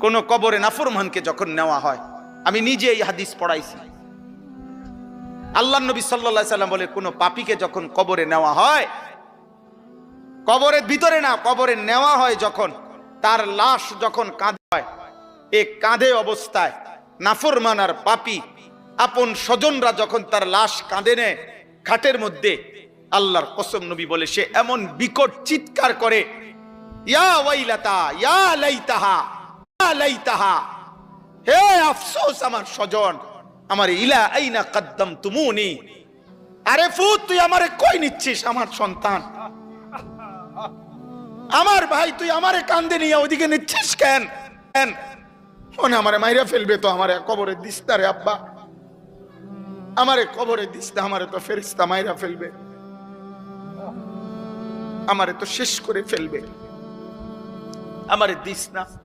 কোন কবরে নাফরমানকে যখন নেওয়া হয়, আমি নিজে এই হাদিস পড়াইছি, আল্লাহর নবী সাল্লাল্লাহু আলাইহি সাল্লাম বলে কোন পাপীকে যখন কবরে নেওয়া হয়, কবরের ভিতরে না, কবরে নেওয়া হয় যখন, তার লাশ যখন কাঁধে হয়, এই কাঁধে অবস্থায় নাফরমান আর পাপী আপন স্বজনরা যখন তার লাশ কাঁধে নেয় খাটের মধ্যে, আল্লাহর কসম নবী বলে সে এমন বিকট চিৎকার করে, ইয়া ওয়াইলাতা ইয়া লাইতাহা ইয়া লাইতাহা, হে আফসোস আমার স্বজন, আমার ইলা আইনা কদ্দামতুমুনি, আরে ফুত তুই আমারে কই নিচ্ছিস, আমার সন্তান, আমার ভাই, তুই আমারে কান্দে নিয়ে ওদিকে নিচ্ছিস কেন? মনে আমারে মাইরা ফেলবে তো, আমারে কবরে দিস না রে আব্বা, আমারে কবরে দিস না, আমারে তো ফেরেশতা মাইরা ফেলবে, আমারে তো শেষ করে ফেলবে, আমারে দিস না।